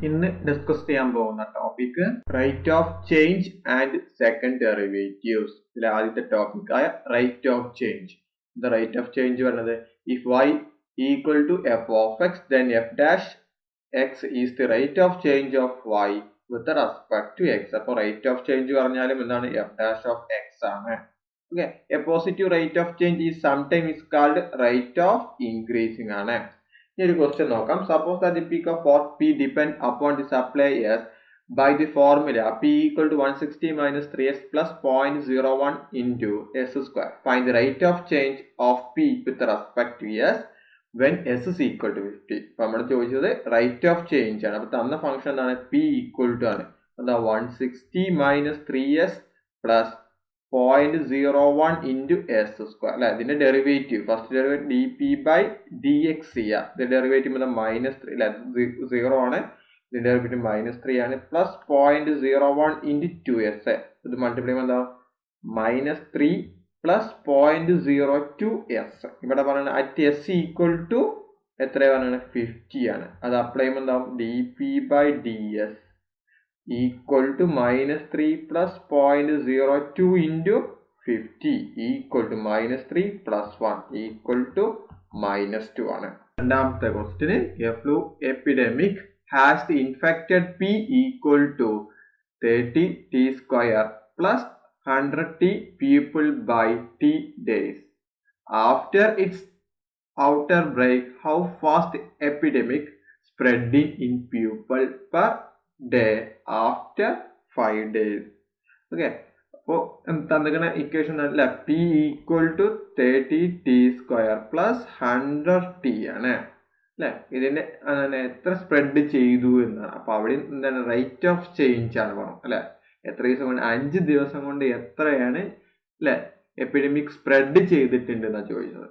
ഇന്ന് ഡിസ്കസ് ചെയ്യാൻ പോകുന്ന topic rate of change and second derivatives. ഇതിലെ ആദ്യത്തെ ടോപ്പിക് ആയ rate of change. The rate of change പറഞ്ഞത് if y equal to F of x then f dash x is the rate of change of y with respect to x. അപ്പോൾ rate of change പറഞ്ഞാലും എന്താണ്, f dash of X ആണ്. Okay, a positive rate of change is sometime is called rate of increasing ആണ്. ഈ ഒരു question നോക്കാം. Suppose that the peak of port P depend upon the supply S by the formula P equal to 160 minus 3S plus 0.01 into S square. Find the rate of change of P with respect to S when S is equal to 50. അപ്പോൾ നമ്മൾ ചോദിച്ചത് rate of change ആണ്. അപ്പോൾ തന്ന function എന്താണ്, P equal to ആണ്. എന്താ 160 minus 3S plus 0.01 into S square അല്ലെ. ഇതിന്റെ derivative first derivative dp by dx ചെയ്യാം. ഇതിന്റെ ഡെറിവേറ്റീവ് മൈനസ് 3 അല്ലെ, 0 ആണ്. ഇതിന്റെ ഡെറിവേറ്റീവ് -3 ആണ്. Plus 0.01 into 2s. ഇത് മൾട്ടിപ്ലൈ ചെയ്യുമ്പോൾ എന്താ -3 പ്ലസ് 0.02s. ഇവിടെ പറയുന്നത് അറ്റ് s ഈക്വൽ ടു എത്ര പറയുന്നത് 50 ആണ്. അത് അപ്ലൈ ചെയ്യുമ്പോൾ എന്താ dp by ds equal to -3 plus 0.02 into 50 equal to -3 plus 1 equal to -2 ആണ്. രണ്ടാമത്തെ question, a flu epidemic has the infected P equal to 30 t square plus 100 t people by t days. After its outbreak, how fast the epidemic spreading in people per day after 5 days. Okay, അപ്പോൾ തന്നിരിക്കുന്ന equation അല്ല, P equal to 30 t square plus 100 t ആണ് അല്ലെ. ഇതിന്റെ എത്ര spread ചെയ്തു എന്നാണ്. അപ്പൊ അവിടെ എന്താണ് റേറ്റ് ഓഫ് ചേഞ്ച് ആണ് പറഞ്ഞു അല്ലെ. എത്ര ദിവസം കൊണ്ട്, 5 ദിവസം കൊണ്ട് എത്രയാണ് അല്ലെ എപ്പിഡമിക് സ്പ്രെഡ് ചെയ്തിട്ടുണ്ട് എന്നാണ് ചോദിച്ചത്.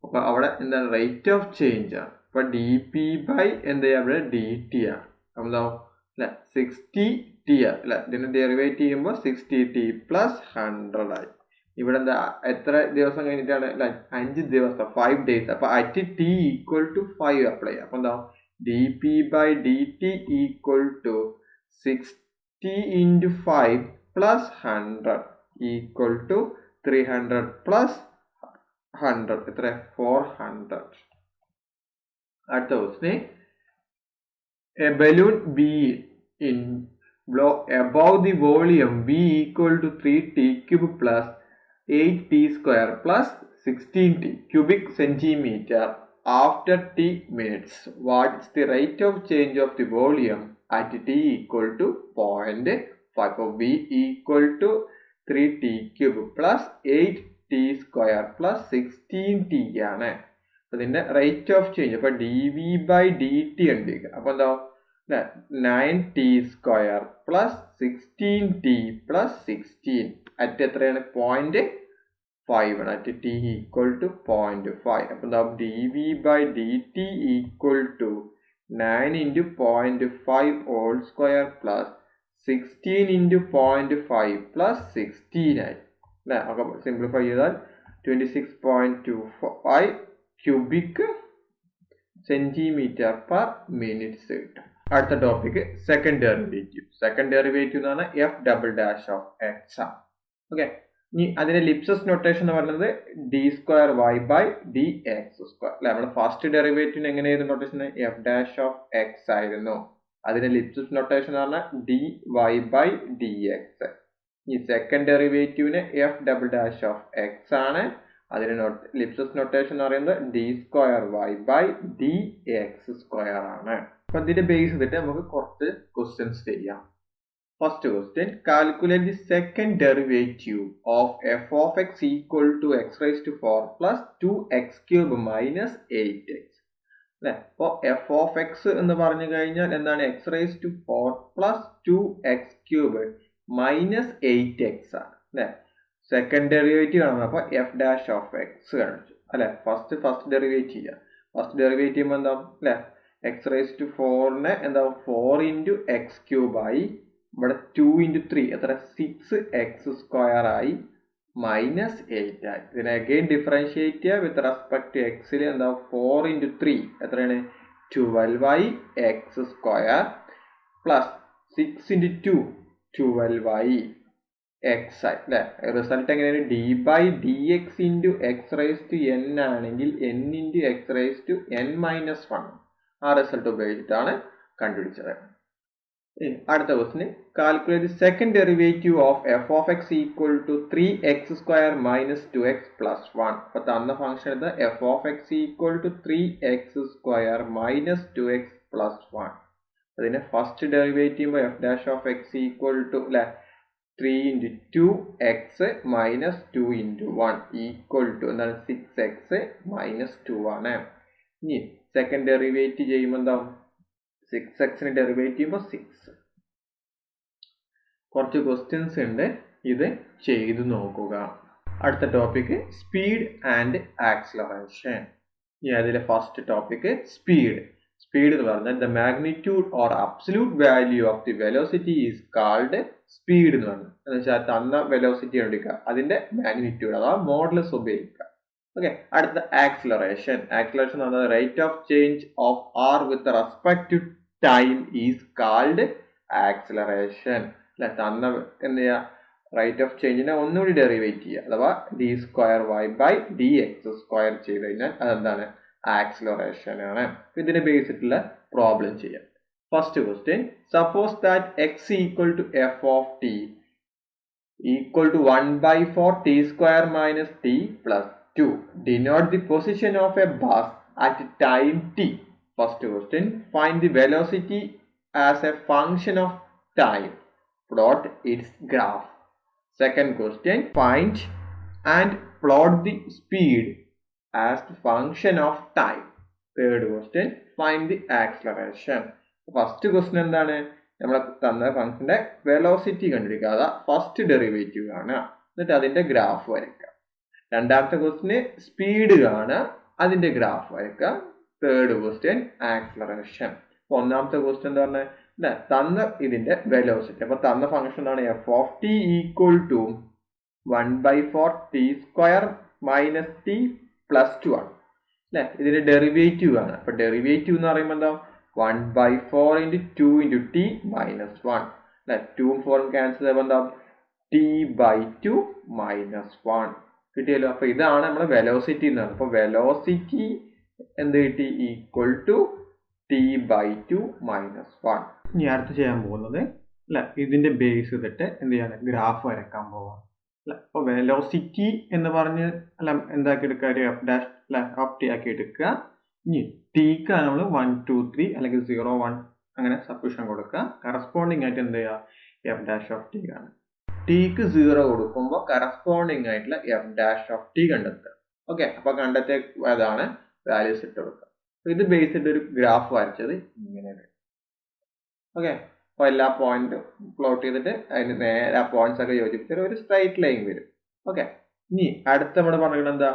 അപ്പൊ അവിടെ എന്താണ് റേറ്റ് ഓഫ് ചേഞ്ച് ആണ്. അപ്പൊ dp ബൈ എന്താ ചെയ്യാ, ഇവിടെ dt ആണ്. എന്താ 60 t അല്ലെ. ഇതിന്റെ ഡെറിവേറ്റ് ചെയ്യുമ്പോൾ 60 t പ്ലസ് 100 ആയി. ഇവിടെ എന്താ എത്ര ദിവസം കഴിഞ്ഞിട്ടാണ് അല്ലെ, 5 ദിവസം 5 ഡേയ്സ്. അപ്പൊ at t equal to 5 apply ചെയ്യാം. അപ്പൊ എന്താ dp by dt equal to 60 into 5 plus 100 equal to 300 plus 100 എത്ര 400. അടുത്ത question, a balloon B in blow above the volume V equal to 3t cube plus 8t square plus 16t cubic centimeter after t minutes. What is the rate of change of the volume at t equal to 0.5? So V equal to 3t cube plus 8t square plus 16t ആണ്. അതിന്റെ rate of change. അപ്പൊ dv by dt ഉണ്ട്. അപ്പൊ എന്താ 9t square plus 16t plus 16 at എത്രയാണ് 0.5 ആണ്. At t equal to 0.5. അപ്പൊ എന്താ dv by dt equal to 9 into 0.5 whole square plus 16 into 0.5 plus 16 ആയി അല്ലെ. അപ്പൊ സിംപ്ലിഫൈ ചെയ്താൽ 26.25 ക്യൂബിക് സെന്റിമീറ്റർ പെർ മിനിറ്റ്സ് കിട്ടും. അടുത്ത topic second derivative. Second derivative എന്ന് പറഞ്ഞാൽ F double dash of X ആണ്. ഓക്കെ, ഇനി അതിന്റെ ലിപ്സസ് നൊട്ടേഷൻ എന്ന് പറയുന്നത് D square Y by D X square അല്ലെ. നമ്മുടെ ഫസ്റ്റ് ഡെറിവേറ്റീവിന് എങ്ങനെയായിരുന്നു notation, F dash of X ആയിരുന്നു. അതിന്റെ ലിപ്സസ് നൊട്ടേഷൻ എന്ന് പറഞ്ഞാൽ D Y by D X. ഈ സെക്കൻഡ് ഡെറിവേറ്റീവിന് F double dash of X ആണ്. അതിന് ലിപ്സസ് നൊട്ടേഷൻ എന്ന് പറയുന്നത് D square Y by D X square ആണ്. അപ്പൊ ഇതിന്റെ ബേസ് ചെയ്തിട്ട് നമുക്ക് കുറച്ച് ക്വസ്റ്റ്യൻസ് ചെയ്യാം. First question, calculate the second derivative of F of X equal to X raise to 4 plus 2x cube minus 8x അല്ലെ. അപ്പൊ എഫ് ഓഫ് എക്സ് എന്ന് പറഞ്ഞു കഴിഞ്ഞാൽ എന്താണ്, X raise to 4 plus 2x cube minus 8x ആണ് അല്ലെ. Second derivative ആണ്. അപ്പൊ എഫ് ഡാഷ് ഓഫ് എക്സ് കാണിച്ചു അല്ലെ. ഫസ്റ്റ് ഡെറിവേറ്റ് ചെയ്യാം. ഫസ്റ്റ് ഡെറിവേറ്റ് ചെയ്യുമ്പോൾ എന്താ അല്ലെ, എക്സ് റൈസ് ടു 4നെ എന്താ 4 into എക്സ് ക്യൂബ് ആയി. ഇവിടെ 2 into 3 എത്ര 6x സ്ക്വയർ ആയി മൈനസ് 8 ആയി. ഇതിനെ അഗെയിൻ ഡിഫറൻഷിയേറ്റ് ചെയ്യുക വിത്ത് റെസ്പെക്ട് ടു എക്സിൽ എന്താ 4 into 3 എത്രയാണ് 12 എക്സ് സ്ക്വയർ പ്ലസ് 6 into 2 12y x അല്ലേ. റിസൾട്ട് എങ്ങനെയാണ്? D by D x into x raise to n ആണെങ്കിൽ n into x raise to n minus 1 ആ റിസൾട്ട് ഉപയോഗിച്ചിട്ടാണ് കണ്ടുപിടിച്ചത്. അടുത്ത question, calculate second derivative of F of X equal to 3x² minus 2x plus 1. അപ്പൊ തന്ന function ഇത് f of X equal to 3x² minus 2x plus 1. അതിന്റെ first derivative F dash of X equal to അല്ലെ 3 into 2x minus 2 into 1 equal to എന്താണ് 6x minus 2 ആണ്. ഇനി second derivative ചെയ്യുമ്പോൾ എന്താ 6x ഡെറിവേറ്റീവ് ചെയ്യുമ്പോൾ 6. കുറച്ച് ക്വസ്റ്റ്യൻസ് ഉണ്ട്, ഇത് ചെയ്തു നോക്കുക. അടുത്ത ടോപ്പിക് സ്പീഡ് ആൻഡ് ആക്സിലറേഷൻ. ഇനി അതിലെ ഫസ്റ്റ് ടോപ്പിക് സ്പീഡ്. സ്പീഡ് എന്ന് പറഞ്ഞാൽ the magnitude or absolute value of the velocity is called speed എന്ന് പറഞ്ഞു. എന്ന് വെച്ചാൽ തന്ന വെലോസിറ്റി എടുക്കുക, അതിന്റെ മാഗ്നിറ്റ്യൂഡ് അഥവാ മോഡുലസ് ഉപയോഗിക്കുക. ഓക്കെ. അടുത്ത ആക്സിലറേഷൻ. ആക്സിലറേഷൻ എന്ന് പറഞ്ഞാൽ rate of change of R with respect to time is called acceleration. അല്ലെ, തന്ന എന്ത് ചെയ്യുക, റേറ്റ് ഓഫ് ചേഞ്ചിനെ ഒന്നുകൂടി ഡെറിവേറ്റ് ചെയ്യുക അഥവാ D square Y by D X square ചെയ്ത് കഴിഞ്ഞാൽ അതെന്താണ്? ആക്സിലറേഷൻ ആണ്. ഇതിനെ ബേസ് ചെയ്തിട്ടുള്ള പ്രോബ്ലം ചെയ്യാം. First question, suppose that X equal to F of T equal to 1/4 T square minus T plus 2. Denote the position of a bus at time t. First question, find the velocity as a function of time. Plot its graph. Second question, find and plot the speed as the function of time. Third question, find the acceleration. First question എന്താണ്? നമ്മൾ തന്ന ഫംഗ്ഷന്റെ velocity കണ്ടുപിടിക്കുക, first derivative ആണ്, എന്നിട്ട് അതിന്റെ graph വരയ്ക്കുക. രണ്ടാമത്തെ ക്വസ്റ്റ്യന് സ്പീഡ് കാണുക, അതിന്റെ ഗ്രാഫ് വരയ്ക്കുക. Third question acceleration. ഒന്നാമത്തെ ക്വസ്റ്റ്യൻ എന്താ പറഞ്ഞത്? തന്ന ഇതിന്റെ വെലോസിറ്റി. അപ്പൊ തന്ന ഫംഗ്ഷൻ ആണ് F of T equal to 1/4 T square minus T plus 2 ആണ് അല്ലെ. ഇതിന്റെ ഡെറിവേറ്റീവ് ആണ്. അപ്പൊ ഡെറിവേറ്റീവ് എന്ന് പറയുമ്പോൾ എന്താ 1/4 into 2 into t minus 1 അല്ലെ. 2 4 ക്യാൻസൽ ചെയ്യുമ്പോൾ എന്താ t/2 minus 1 കിട്ടിയല്ലോ. അപ്പൊ ഇതാണ് നമ്മുടെ വെലോസിറ്റി എന്ന് പറയുന്നത്. അപ്പൊ വെലോസിറ്റി എന്ത് കിട്ടി? Equal to t/2 minus 1. ഇനി അടുത്ത് ചെയ്യാൻ പോകുന്നത് അല്ലെ, ഇതിന്റെ ബേസ് ചെയ്തിട്ട് എന്ത് ചെയ്യാണ്? ഗ്രാഫ് വരയ്ക്കാൻ പോവാം അല്ലെ. അപ്പൊ വെലോസിറ്റി എന്ന് പറഞ്ഞ് അല്ല എന്താക്കി എടുക്കുക? എഫ് ഡാഷ് അല്ലെ ഓഫ് ടി ആക്കി എടുക്കുക. ഇനി ടിക്ക് നമ്മൾ 1 2 3 അല്ലെങ്കിൽ 0 1 അങ്ങനെ സബ്സ്റ്റിറ്റ്യൂഷൻ കൊടുക്കുക. കറസ്പോണ്ടിങ് ആയിട്ട് എന്ത് ചെയ്യുക? എഫ് ഡാഷ് ഓഫ് ടി ആണ്. ടിക്ക് 0 കൊടുക്കുമ്പോൾ കറസ്പോണ്ടിങ് ആയിട്ടുള്ള എഫ് ഡാഷ് ഓഫ് ടി കണ്ടെത്തുക. ഓക്കെ. അപ്പൊ കണ്ടെത്തിയ അതാണ് വാല്യൂസ് ഇട്ട് കൊടുക്കുക. ഇത് ബേസ് ചെയ്തിട്ട് ഒരു ഗ്രാഫ് വരച്ചത് ഇങ്ങനെ വരും. ഓക്കെ. അപ്പൊ എല്ലാ പോയിന്റും പ്ലോട്ട് ചെയ്തിട്ട് അതിന് നേരെ ആ പോയിന്റ്സ് ഒക്കെ യോജിപ്പിച്ചിട്ട് ഒരു സ്ട്രൈറ്റ് ലൈൻ വരും. ഓക്കെ. ഇനി അടുത്ത നമ്മൾ പറഞ്ഞത് എന്താ?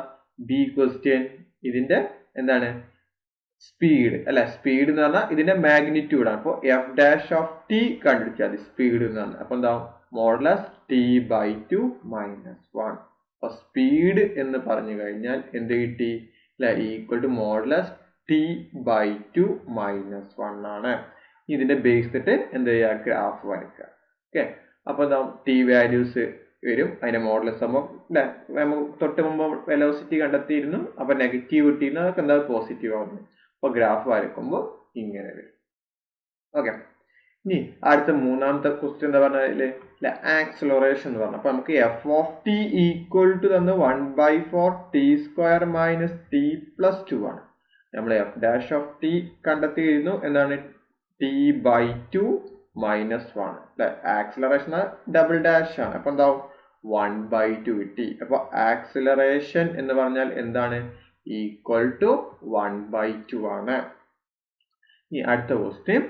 B question. ഇതിന്റെ എന്താണ്? സ്പീഡ് അല്ലെ. സ്പീഡ് എന്ന് പറഞ്ഞാൽ ഇതിന്റെ മാഗ്നിറ്റ്യൂഡ് ആണ്. അപ്പോൾ എഫ് ഡാഷ് ഓഫ് ടി കണ്ടുപിടിച്ചാൽ മതി സ്പീഡ് എന്ന് പറഞ്ഞാൽ. അപ്പൊ എന്താ? Modulus t/2 minus 1. അപ്പൊ സ്പീഡ് എന്ന് പറഞ്ഞു കഴിഞ്ഞാൽ എന്ത് കിട്ടി? അല്ലെ, equal to modulus t/2 minus 1 ആണ്. ഇതിന്റെ ബേസ് ചെയ്തിട്ട് എന്ത് ചെയ്യുക? ഗ്രാഫ് വരയ്ക്കുക. ഓക്കെ. അപ്പൊ എന്താ? ടി വാല്യൂസ് വരും, അതിന്റെ മോഡുലസ് ആകുമ്പോൾ അല്ലെ നമുക്ക് തൊട്ട് മുമ്പ് വെലോസിറ്റി കണ്ടെത്തിയിരുന്നു. അപ്പൊ നെഗറ്റീവ് കിട്ടിയിരുന്നു, അതൊക്കെ എന്താ പോസിറ്റീവ് ആവുന്നു. അപ്പൊ ഗ്രാഫ് വരയ്ക്കുമ്പോൾ ഇങ്ങനെ വരും. ഓക്കെ. ഇനി അടുത്ത മൂന്നാമത്തെ ക്വസ്റ്റ്യൻ എന്താ പറഞ്ഞാല് ആക്സിലറേഷൻ എന്ന് പറഞ്ഞു. അപ്പൊ നമുക്ക് F of T equal to തന്ന് 1/4 T square minus T plus 2 ആണ്. നമ്മൾ എഫ് ഡാഷ് ഓഫ് ടി കണ്ടെത്തിയിരുന്നു. എന്താണ്? t/2 minus 1 അല്ലെ. ആക്സിലറേഷൻ ഡബിൾ ഡാഷ് ആണ്. അപ്പൊ എന്താവും? 1/2 കിട്ടി. അപ്പൊ ആക്സിലറേഷൻ എന്ന് പറഞ്ഞാൽ എന്താണ്? ഈക്വൽ ടു 1/2 ആണ്. ഇനി അടുത്ത question,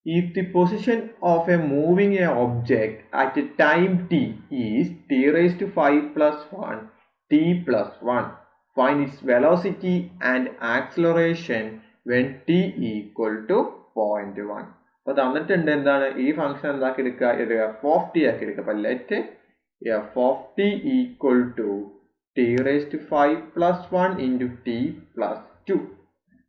if the position of a moving object at a time t is t raised to 5 plus 1 t plus 1, find its velocity and acceleration when t equal to 0.1. അപ്പോൾ തന്നിട്ടുണ്ട് എന്താണ്? ഈ ഫംഗ്ഷൻ എന്താക്കി എടുക്കുക? ഇത് എഫ് ഓഫ് ടി ആക്കി എടുക്കുക. അപ്പൊ let F of T equal to T raise to 5 plus 1 into T plus 2.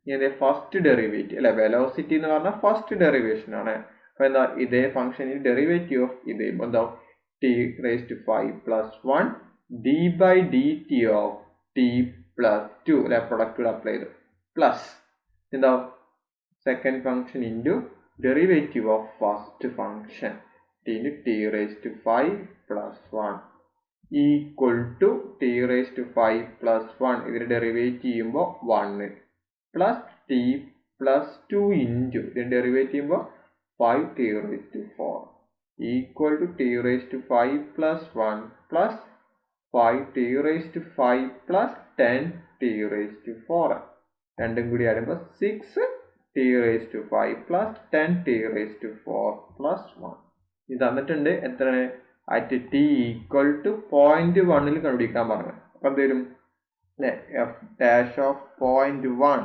ഇതിന്റെ ഫസ്റ്റ് ഡെറിവേറ്റീവ് അല്ലെ, വെലോസിറ്റി എന്ന് പറഞ്ഞാൽ ഫസ്റ്റ് ഡെറിവേഷൻ ആണ്. അപ്പോൾ എന്താ ഇതേ ഫംഗ്ഷനിൽ ഡെറിവേറ്റീവ് ഓഫ് ഇതേ എന്താ t raised to 5 plus 1 d by dt of t plus 2 അല്ലെ പ്രൊഡക്റ്റ് അപ്ലൈ ചെയ്തു പ്ലസ് എന്താ second function into derivative of first function t into t raised to 5 plus 1 equal to t raised to 5 plus 1 ഇതിന്റെ derivate ചെയ്യുമ്പോൾ 1 plus t plus 2 into ഇതിന്റെ derivate ചെയ്യുമ്പോൾ 5t raised to 4 equal to t raised to 5 plus 1 plus 5t raised to 5 plus 10t raised to 4 രണ്ടും കൂടി ആകുമ്പോൾ 6t raised to 5 plus 10t raised to 4 plus 1 ഇത് തന്നിട്ടുണ്ട് എത്ര at t equal to 0.1 കണ്ടുപിടിക്കാൻ പറഞ്ഞു അപ്പം എന്ത് വരും f dash of 0.1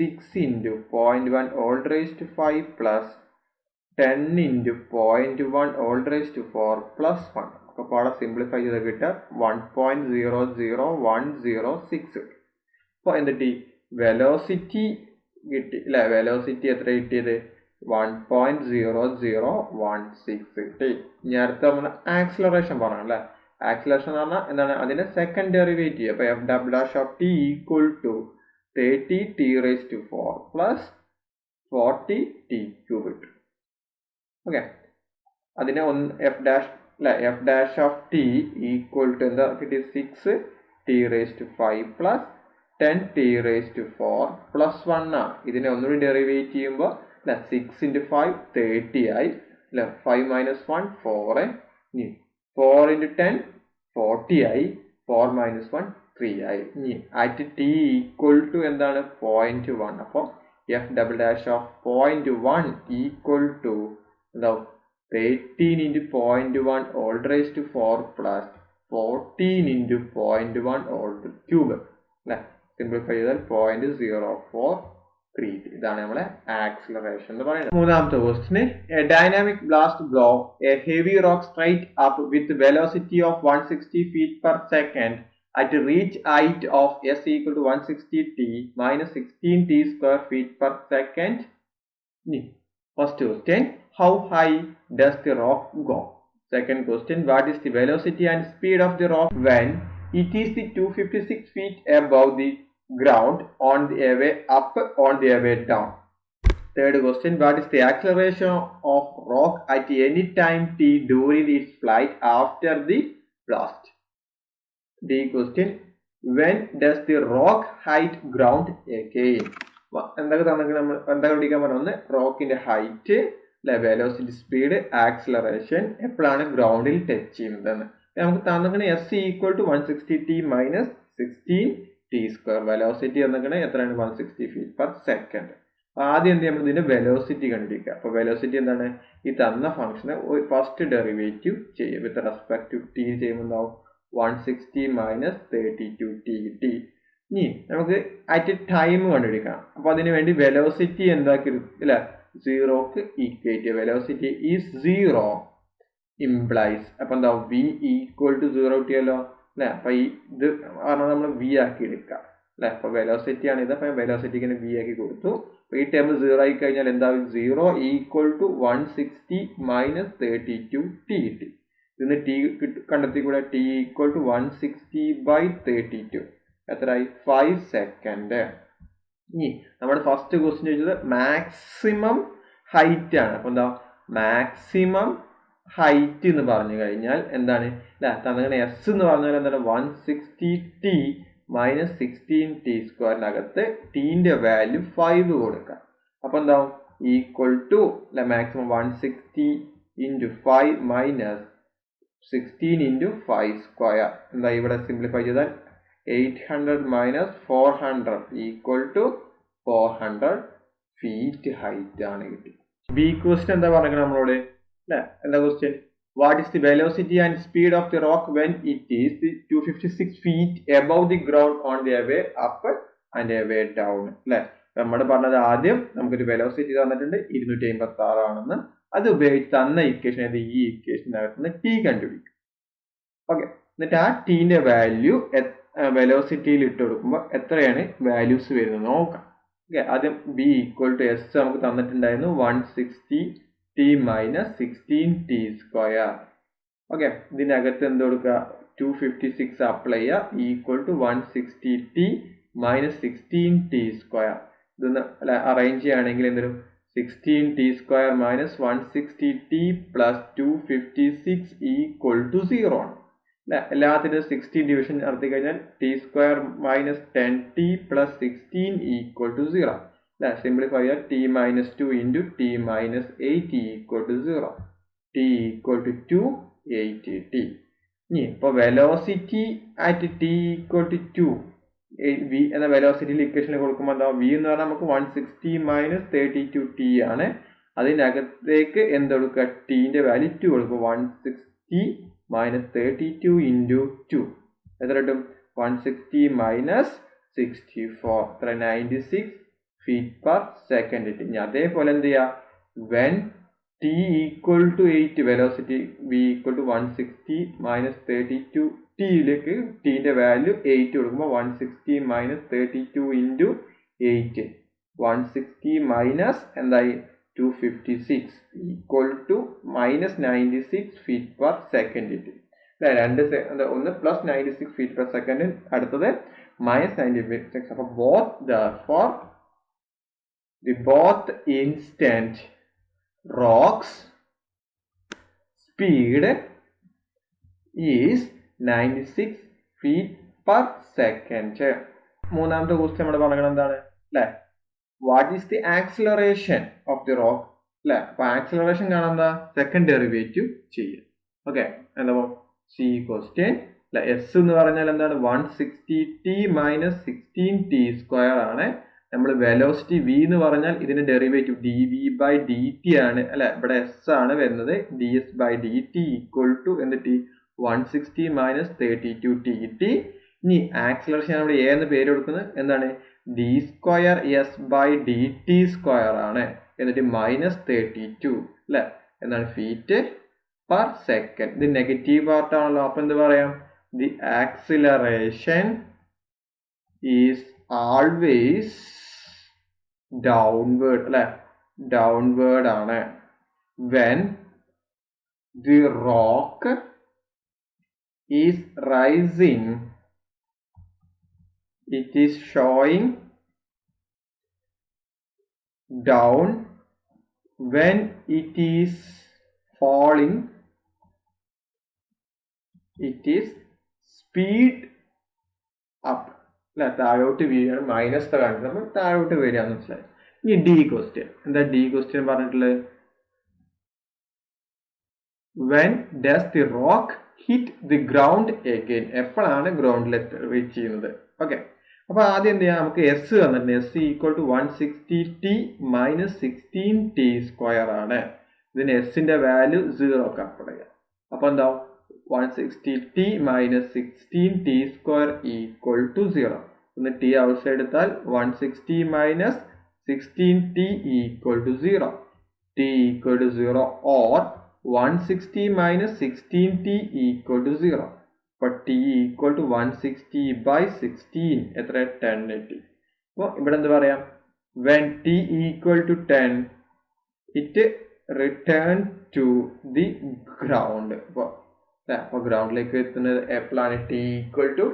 6 into 0.1 all raised to 5 plus 10 into 0.1 all raised to 4 plus 1 അപ്പോൾ അവിടെ സിംപ്ലിഫൈ ചെയ്ത് കിട്ടുക 1.00106 അപ്പോൾ എന്നിട്ട് വെലോസിറ്റി കിട്ടി അല്ലെ വെലോസിറ്റി എത്ര കിട്ടിയത് 1.0016 കിട്ടി. ഇനി അടുത്ത നമ്മൾ ആക്സിലറേഷൻ പറഞ്ഞു അല്ലെ ആക്സിലറേഷൻ എന്ന് പറഞ്ഞാൽ എന്താണ് അതിന്റെ സെക്കൻഡ് ഡെറിവേറ്റീവ് അപ്പോൾ f double dash of T equal to 30t raised to 4 plus 40t cube കിട്ടും. ഓക്കെ അതിനെ എഫ് ഡാഷ് അല്ലെ f dash of T equal to എന്താ കിട്ടി 6t raised to 5 plus 10t raised to 4 plus 1 ആണ്. ഇതിനെ ഒന്നുകൂടി derivate ചെയ്യുമ്പോൾ 6 into 5 30 ആയി അല്ലെ 5 minus 1 4 4 into 10 40 ആയി 4 minus 1 3 ആയി. ഇനി അറ്റ് ടി ഈക്വൽ ടു എന്താണ് 0.1 അപ്പോൾ f double dash of 0.1 equal to എന്താവും 18 into 0.1 all raised to 4 plus 14 into 0.1 all cube അല്ലെ സിംപ്ലിഫൈ ചെയ്താൽ 0.0433 ഇതാണ് നമ്മളെ ആക്സിലറേഷൻ എന്ന് പറയുന്നത്. മൂന്നാമത്തെ question A dynamic blast blow A heavy rock straight up with velocity of 160 feet per second at reach height of s equal to 160t minus 16t square feet per second. First question, how high does the rock go? Second question, what is the velocity and speed of the rock when it is the 256 feet above the ground on the way up on the way down? Third question, what is the acceleration of rock at any time t during its flight after the blast? D question, when does the rock hit ground again? എന്തൊക്കെ പഠിക്കാൻ പറഞ്ഞ റോക്കിന്റെ height velocity speed acceleration എപ്പോഴാണ് ഗ്രൗണ്ടിൽ touch ചെയ്യുന്നതെന്ന് നമുക്ക് തന്നിങ്ങനെ s equal to 160t minus 16t square velocity തന്നിങ്ങനെ എത്രയാണ് 160 feet per second. ആദ്യം എന്ത് നമ്മൾ ഇതിന്റെ വെലോസിറ്റി കണ്ടുപിടിക്കുക. അപ്പോൾ വെലോസിറ്റി എന്താണ് ഈ തന്ന ഫംഗ്ഷന് ഫസ്റ്റ് ഡെറിവേറ്റീവ് ചെയ്യും വിത്ത് റെസ്പെക്ട് ടു ടി ചെയ്യുമ്പോൾ 160 minus 32t കിട്ടി. ഇനി നമുക്ക് അറ്റ് ടൈം കണ്ടുപിടിക്കണം. അപ്പോൾ അതിനു വേണ്ടി വെലോസിറ്റി എന്താക്കി അല്ലെ സീറോക്ക് ഈക്വേറ്റ് ചെയ്യുക. വെലോസിറ്റി ഈസ് 0 ഇംപ്ലൈസ് അപ്പൊ എന്താ വി ഈക്വൽ ടു 0 കിട്ടിയല്ലോ അല്ലെ. അപ്പൊ ഇത് പറഞ്ഞാൽ നമ്മൾ വി ആക്കി എടുക്കാം അല്ലെ. അപ്പൊ വെലോസിറ്റി ആണ് ഇത്. അപ്പൊ വെലോസിറ്റിക്ക് വി ആക്കി കൊടുത്തു. ഈ ടൈം 0 ആയി കഴിഞ്ഞാൽ എന്താവും 0 ഈക്വൽ ടു 160 minus 32t കിട്ടി. ഇതിന് ടി കണ്ടെത്തി കൂടെ ടി ഈക്വൽ ടു 160 by 32 എത്രയായി 5 സെക്കൻഡ്. ഇനി നമ്മുടെ ഫസ്റ്റ് ക്വസ്റ്റ്യൻ ചോദിച്ചത് മാക്സിമം ഹൈറ്റ് ആണ്. അപ്പൊ എന്താ മാക്സിമം ഹൈറ്റ് എന്ന് പറഞ്ഞു കഴിഞ്ഞാൽ എന്താണ് തന്നിങ്ങനെ എസ് എന്ന് പറഞ്ഞാൽ എന്താണ് 160t മൈനസ് 16t സ്ക്വയറിനകത്ത് ടീന്റെ വാല്യൂ 5 കൊടുക്കാം. അപ്പൊ എന്താവും equal to maximum 160 into 5 minus 16 into 5 square എന്താ ഇവിടെ സിംപ്ലിഫൈ ചെയ്താൽ 800 minus 400 equal to 400 feet height ആണ് കിട്ടി. ബി ക്വസ്റ്റ്യൻ എന്താ പറഞ്ഞത് നമ്മളോട് അല്ലെ എന്താ question what is the velocity and speed of the rock when it is 256 feet above the ground on the way up and the way down അല്ലെ. നമ്മൾ പറഞ്ഞത് ആദ്യം നമുക്കൊരു വെലോസിറ്റി തന്നിട്ടുണ്ട് 256 ആണെന്ന്. അത് ഉപയോഗിച്ച് തന്ന ഇക്വേഷൻ ഈ ഇക്വേഷനകത്ത് നിന്ന് ടി കണ്ടുപിടിക്കും. ഓക്കെ എന്നിട്ട് ആ ടീന്റെ വാല്യൂ വെലോസിറ്റിയിൽ ഇട്ട് കൊടുക്കുമ്പോൾ എത്രയാണ് വാല്യൂസ് വരുന്നത് നോക്കാം. ഓക്കെ ആദ്യം ബി ഈക്വൽ ടു എസ് നമുക്ക് തന്നിട്ടുണ്ടായിരുന്നു 160 t minus 16t square. Okay, ഇതിനകത്ത് എന്ത് കൊടുക്കുക, 256 അപ്ലൈ ചെയ്യുക, equal to 160t minus 16t square. ഇതൊന്ന് അറേഞ്ച് ചെയ്യുകയാണെങ്കിൽ എന്തൊരു 16t square minus 160t plus 256 equal to 0 ആണ്. എല്ലാത്തിനും 16 ഡിവിഷൻ നടത്തി കഴിഞ്ഞാൽ t square minus 10t plus 16 equal to 0. Simplify ചെയ്യാൻ t minus 2 into t minus 8 equal to 0. t equal to 280t. ഇനി ഇപ്പോൾ velocity at t equal to 2 v എന്ന വെലോസിറ്റിയിൽ ഇക്വേഷനിൽ കൊടുക്കുമ്പോൾ എന്താ, v എന്ന് പറഞ്ഞാൽ നമുക്ക് 160 മൈനസ് 32t ആണ്. അതിനകത്തേക്ക് എന്ത് കൊടുക്കുക, ടിന്റെ വാല്യൂ 2 കൊടുക്കുക. 160 മൈനസ് 32 ഇൻറ്റു 2 എത്ര കിട്ടും, 160 മൈനസ് 64 എത്ര, 96 ഫീറ്റ് പെർ സെക്കൻഡ് കിട്ടും. ഇനി അതേപോലെ എന്ത് ചെയ്യുക, when t equal to 8 velocity v equal to 160 minus 32 ടിയിലേക്ക് ടിന്റെ വാല്യൂ 8 കൊടുക്കുമ്പോൾ 160 മൈനസ് 32 ഇൻറ്റു 8 160 മൈനസ് എന്തായി 256 equal to minus 96 feet per second കിട്ടും. രണ്ട് ഒന്ന് പ്ലസ് 96 ഫീറ്റ് പെർ സെക്കൻഡ്, അടുത്തത് മൈനസ് 96. അപ്പോൾ both instant rocks speed is 96 feet per second. മൂന്നാമത്തെ ക്വസ്റ്റ്യൻ നമ്മൾ പറയുന്നത് എന്താണ് അല്ലെ, what is the acceleration of the rock അല്ലെ. അപ്പൊ ആക്സിലറേഷൻ കാണാൻ എന്താ, സെക്കൻഡ് ഡെറിവേറ്റീവ് ചെയ്യുക. ഓക്കെ, എന്താ സി ക്വസ്റ്റ്യൻ അല്ലെ. എസ് എന്ന് പറഞ്ഞാൽ എന്താണ്, 160t മൈനസ് 16t സ്ക്വയർ ആണ്. നമ്മൾ വെലോസിറ്റി v എന്ന് പറഞ്ഞാൽ ഇതിന്റെ ഡെറിവേറ്റീവ് dv ബൈ dt ആണ് അല്ലെ. ഇവിടെ s ആണ് വരുന്നത്, ds by dt equal to എന്ത്, 160 മൈനസ് 32t കിട്ടി. ഇനി ആക്സിലറേഷൻ നമ്മൾ a എന്ന് പേര് കൊടുക്കുന്നത് എന്താണ്, d square s by dt square ആണ്. എന്നിട്ട് മൈനസ് 32 അല്ലെ, എന്താണ് ഫീറ്റ് പെർ സെക്കൻഡ്. ഇത് നെഗറ്റീവ് പാർട്ട് ആണല്ലോ. അപ്പൊ എന്ത് പറയാം, the acceleration is always downward അല്ലെ, ഡൗൺവേർഡ് ആണ്. When the rock is rising, it is showing down. When it is falling, it is speed up. അല്ല, താഴോട്ട് വീഴാണ്, മൈനസ് കാണിക്കുന്നത്, താഴോട്ട് വരികയാണെന്ന് മനസ്സിലായി. ഇനി ഡി ക്വസ്റ്റ്യൻ എന്താ, ഡി ക്വസ്റ്റ്യൻ പറഞ്ഞിട്ടുള്ളത്, when does the rock hit the ground again, എപ്പോഴാണ് ഗ്രൗണ്ടിൽ റീച്ച് ചെയ്യുന്നത്. ഓക്കെ, അപ്പൊ ആദ്യം എന്ത് ചെയ്യാം, നമുക്ക് എസ് തന്നിട്ടുണ്ട്, s equal to 160t minus 16t square ആണ്. ഇതിന് എസിന്റെ വാല്യൂ 0 ഒക്കെ അപ്ലൈ ചെയ്യാം. അപ്പൊ എന്താ, 160t minus 16t square equal to 0. ഒന്ന് ടി ഔട്ട് സൈഡ് എടുത്താൽ 160 minus 16t equal to 0. t equal to 0 or 160 minus 16t equal to 0. അപ്പോൾ t equal to 160 by 16 എത്ര, 1080. അപ്പോൾ ഇവിടെ എന്ത് പറയാം, when t equal to 10 it return to the ground. അപ്പോൾ ഗ്രൗണ്ടിലേക്ക് എത്തുന്നത് എപ്പോഴാണ്, t equal to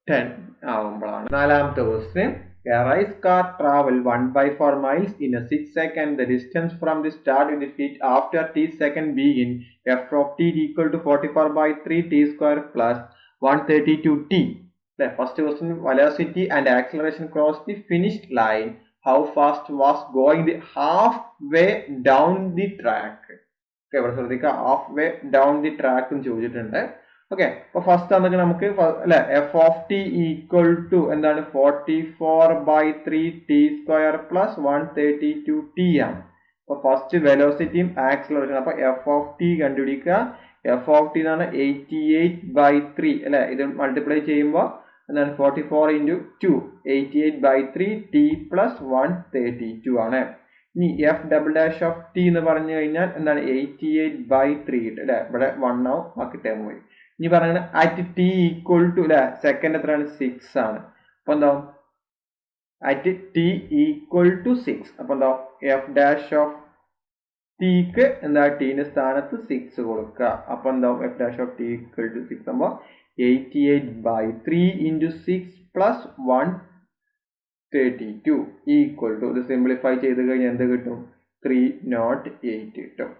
10 ആവുമ്പോഴാണ്. നാലാമത്തെ question, a race car travel 1/4 miles in a 6 seconds. The distance from the start to the feet after t second begin. F of t equal to 44 by 3t square plus 132t. The first question, velocity and acceleration cross the finished line. How fast was going the halfway down the track? Okay, ഇവിടെ ശ്രദ്ധിക്കുക, halfway down the track എന്ന് ചോദിച്ചിട്ടുണ്ട്. Okay, അപ്പൊ first ആണെങ്കിൽ നമുക്ക് അല്ലെ, f of T equal to എന്താണ്, 44 by 3t സ്ക്വയർ പ്ലസ് 132t ആണ്. അപ്പൊ ഫസ്റ്റ് വെലോസിറ്റിയും ആക്സിലറേഷൻ. അപ്പൊ എഫ് ഓഫ് ടി കണ്ടുപിടിക്കുക. എഫ് ഓഫ് ടി എന്നാണ് 88 by 3 അല്ലെ. ഇത് മൾട്ടിപ്ലൈ ചെയ്യുമ്പോൾ എന്താണ്, 44 into 2 88 by 3 t പ്ലസ് 132 ആണ്. ഇനി F double dash of t എന്ന് പറഞ്ഞു കഴിഞ്ഞാൽ എന്താണ്, 88 by 3 കിട്ടും അല്ലെ. ഇവിടെ 1 ആവും, ബാക്കി ടേം പോയി. ഇനി പറയുന്നത് അറ്റ് ടി ഈക്വൽ ടു അല്ലെ, സെക്കൻഡ് എത്രയാണ്, 6 ആണ്. അപ്പൊ എന്താവും, അറ്റ് ടി ഈക്വൽ ടു 6. അപ്പൊ എന്താവും, എഫ് ഡാഷ് ഓഫ് ടിക്ക് എന്താ ടീന്റെ സ്ഥാനത്ത് 6 കൊടുക്കുക. അപ്പൊ എന്താവും f dash of t equal to 6 ആകുമ്പോൾ 88/3 into 6 plus 132 equal to ഇത് സിംപ്ലിഫൈ ചെയ്ത് കഴിഞ്ഞാൽ എന്ത് കിട്ടും? 308 കിട്ടും.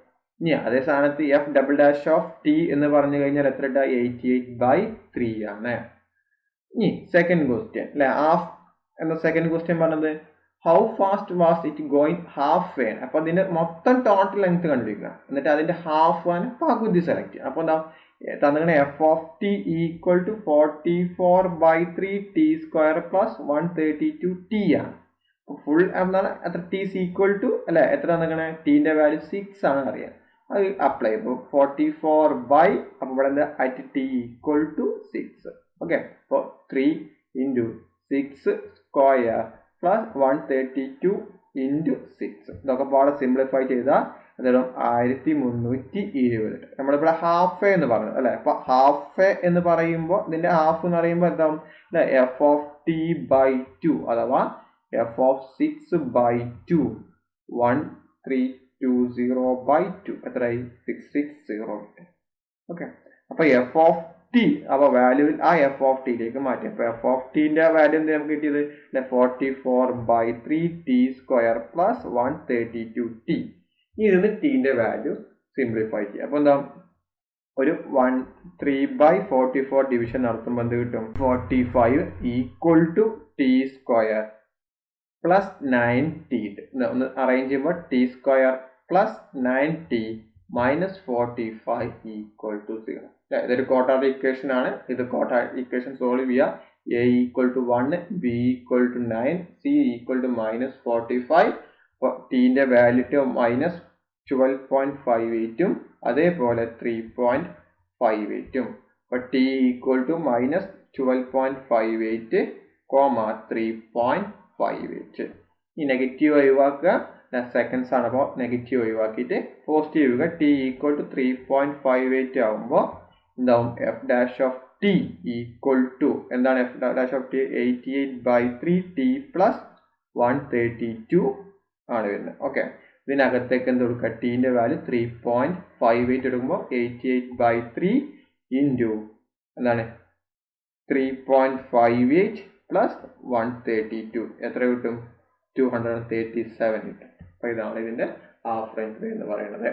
ഇനി അതേ സ്ഥാനത്ത് f double dash of t എന്ന് പറഞ്ഞു കഴിഞ്ഞാൽ എത്ര ഇട്ടാ? 88/3 ആണ്. ഇനി സെക്കൻഡ് ക്വസ്റ്റ്യൻ അല്ലെ, ഹാഫ് എന്ന സെക്കൻഡ് ക്വസ്റ്റ്യൻ പറഞ്ഞത് how fast was it going half way. അപ്പൊ അതിന്റെ മൊത്തം ടോട്ടൽ ലെങ്ത് കണ്ടുപിടിക്കുക, എന്നിട്ട് അതിന്റെ ഹാഫ് ആണ് പകുതി സെലക്ട് ചെയ്യുക. അപ്പൊ എന്താ തന്നിങ്ങനെ f of T equal to 44/3 t square plus 132 t ആണ്. ഫുൾ എന്താണ് എത്ര? ടി ഈക്വൽ ടു അല്ലെ എത്ര തന്നിങ്ങനെ? ടീന്റെ വാല്യൂ 6 ആണ് അറിയാം. അത് അപ്ലൈ ചെയ്തു 44 ബൈ അപ്പൊ ഇവിടെ എന്താ at T equal to 6. Okay, അപ്പോൾ 3 into 6 സ്ക്വയർ പ്ലസ് 132 into 6 ഇതൊക്കെ പാടെ സിംപ്ലിഫൈ ചെയ്താൽ അതായത് 1320. നമ്മളിവിടെ ഹാഫ് എന്ന് പറഞ്ഞു അല്ലെ. അപ്പൊ ഹാഫ് എന്ന് പറയുമ്പോൾ ഇതിന്റെ ഹാഫ് എന്ന് പറയുമ്പോൾ എന്താവും അല്ലെ? എഫ് ഓഫ് ടി ബൈ 2 അഥവാ എഫ് ഓഫ് 6/2 1320/2 എത്രയായി? 660. ഓക്കെ, അപ്പൊ എഫ് ഓഫ് ടി അപ്പൊ വാല്യൂ ആ എഫ് ഓഫ് ടിയിലേക്ക് മാറ്റി. അപ്പൊ എഫ് ഓഫ് ടിന്റെ വാല്യൂ എന്ത് നമുക്ക് കിട്ടിയത്? 44/3 ടി സ്ക്വയർ പ്ലസ് 132 ടി. ഇതിന് ടിന്റെ വാല്യൂ സിംപ്ലിഫൈ ചെയ്യാം. അപ്പൊ എന്താ ഒരു 3/44 ഡിവിഷൻ നടത്തുമ്പോൾ എന്ത് കിട്ടും? 45 equal to t square plus 9t. ഒന്ന് അറേഞ്ച് ചെയ്യുമ്പോൾ t square plus 9t minus 45 equal to 0. ഇതൊരു ക്വാഡ്രാറ്റിക് ഇക്വേഷൻ ആണ്. ഇത് ക്വാഡ്രാറ്റിക് ഇക്വേഷൻ സോൾവ് ചെയ്യുക. a equal to 1, b equal to 9, c equal to minus 45. ടീന്റെ വാല്യൂ മൈനസ് 12.58 അതേപോലെ 3.58. അപ്പൊ T equal to minus 12.58 3.58. ഈ നെഗറ്റീവ് ഒഴിവാക്കുക, സെക്കൻഡ്സ് ആണ്. അപ്പോൾ നെഗറ്റീവ് ഒഴിവാക്കിയിട്ട് പോസിറ്റീവ് ടി ഈക്വൽ ടു 3.58 ആകുമ്പോൾ എന്താവും? F dash of T equal to എന്താണ്? F dash of t 88/3 t plus 132 ആണ് വരുന്നത്. ഓക്കെ, ഇതിനകത്തേക്ക് എന്ത് കൊടുക്കുക? ടീന്റെ വാല്യൂ 3.58 എടുക്കുമ്പോൾ 88/3 ഇൻറ്റു എന്താണ്? 3.58 പ്ലസ് 132 എത്ര കിട്ടും? 237 കിട്ടും. അപ്പൊ ഇതാണ് ഇതിന്റെ ഹാഫ് റേഞ്ച് എന്ന് പറയുന്നത്.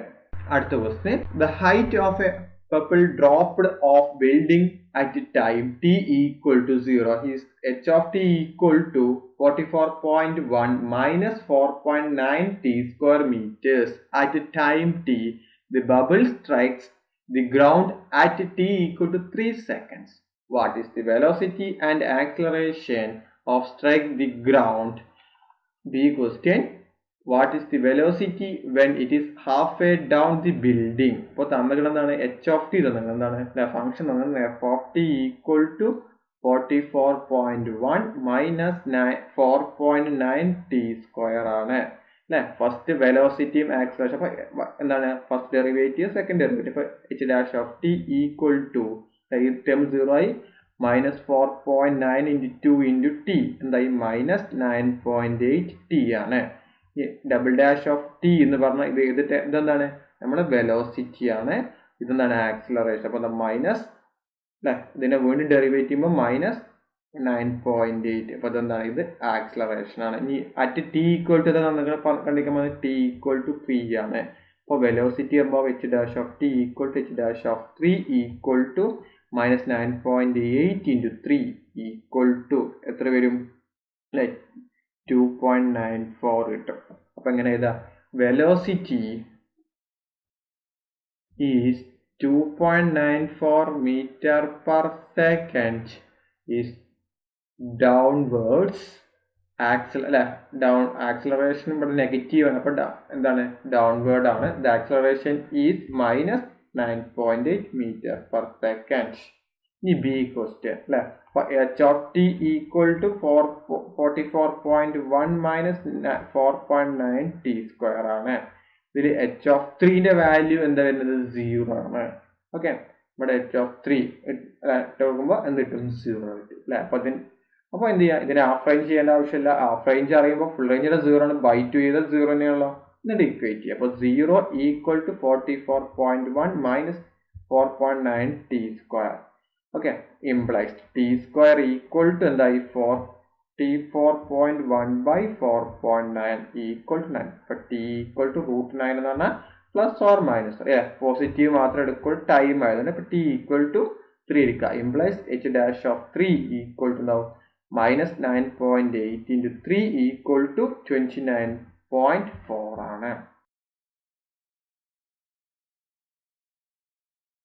അടുത്ത question, the height of A pebble dropped off building at time t equal to 0 is h of t equal to 44.1 minus 4.9 t square meters. At time t, the bubble strikes the ground at t equal to 3 seconds. What is the velocity and acceleration of strike the ground? B question, what is the velocity when it is halfway down the building? അപ്പോൾ തമ്മിലുള്ള എന്താണ്? H of T തന്നെ എന്താണ്? Function തന്നെ f of T equal to 44.1 minus 4.9 t square ആണ് അല്ലെ. First വെലോസിറ്റിയും acceleration. അപ്പൊ എന്താണ്? First derivative, second derivative. അപ്പൊ h dash of T equal to ഈ ടേം 0 ആയി. മൈനസ് 4.9 ഇൻറ്റു 2 ഇൻറ്റു ടി എന്തായി? മൈനസ് 9.8 ടി ആണ്. ഡബിൾ ഡാഷ് ഓഫ് ടി എന്ന് പറഞ്ഞാൽ ഇതെന്താണ്? നമ്മുടെ വെലോസിറ്റി ആണ്. ഇതെന്താണ്? ആക്സിലറേഷൻ. അപ്പൊ മൈനസ് അല്ലെ, ഇതിനെ വീണ്ടും ഡെറിവേറ്റ് ചെയ്യുമ്പോൾ മൈനസ് 9.8. അപ്പൊ ഇതെന്താണ്? ഇത് ആക്സിലറേഷൻ ആണ്. ഇനി അറ്റ് ടി ഈക്വൽ ടു കണ്ടിരിക്കുമ്പോൾ ടി ഈക്വൽ ടു 3 ആണ്. അപ്പൊ വെലോസിറ്റി ആകുമ്പോൾ H dash of T equal to H dash of 3 equal to minus 9.8 into 3 equal to എത്ര വരും? അല്ലെ 2.94 കിട്ടും. അപ്പൊ എങ്ങനെ എഴുതാ? Velocity is 2.94 meter per second is downwards acceleration ഇവിടെ നെഗറ്റീവ് ആണ്. അപ്പൊ എന്താണ്? ഡൗൺവേർഡ് ആണ്. The acceleration is minus 9.8 meter per second. ഇനി ബി ക്വസ്റ്റ്യൻ അല്ലെ. അപ്പൊ h of T equal to 44.1 minus 4.9 t square ആണ്. ഇതിൽ എച്ച് ഓഫ് 3ന്റെ വാല്യൂ എന്താ വരുന്നത്? 0 ആണ്. ഓക്കെ, ഇവിടെ എച്ച് ഓഫ് 3 നോക്കുമ്പോൾ എന്ത് കിട്ടും? 0 കിട്ടും അല്ലെ. അപ്പൊ എന്ത് ചെയ്യാം? ഇതിനെ ഹാഫ് റേഞ്ച് ചെയ്യേണ്ട ആവശ്യമില്ല. ഹാഫ് റേഞ്ച് അറിയുമ്പോൾ ഫുൾ റേഞ്ചിന്റെ 0 ആണ്. ബൈ 2 ചെയ്താൽ 0 തന്നെയാണല്ലോ. എന്നിട്ട് ഇക്വേറ്റ് ചെയ്യുക. അപ്പോൾ 0 equal to 44.1 minus 4.9 t square. Okay, implies t square equal to എന്തായി 44.1 ബൈ 4.9 ഈക്വൽ ടു 9. അപ്പോൾ ടി ഈക്വൽ ടു √9 എന്ന് പറഞ്ഞാൽ പ്ലസ് ഓർ മൈനസ് പോസിറ്റീവ് മാത്രം എടുക്കുമ്പോൾ ടൈം ആയതുകൊണ്ട് ഇപ്പോൾ ടി ഈക്വൽ ടു 3 എടുക്കുക. Implies h dash of 3 equal to എന്താവും മൈനസ് 9.8 ഇൻറ്റു 3 ഈക്വൽ ടു 29.4 ആണ്.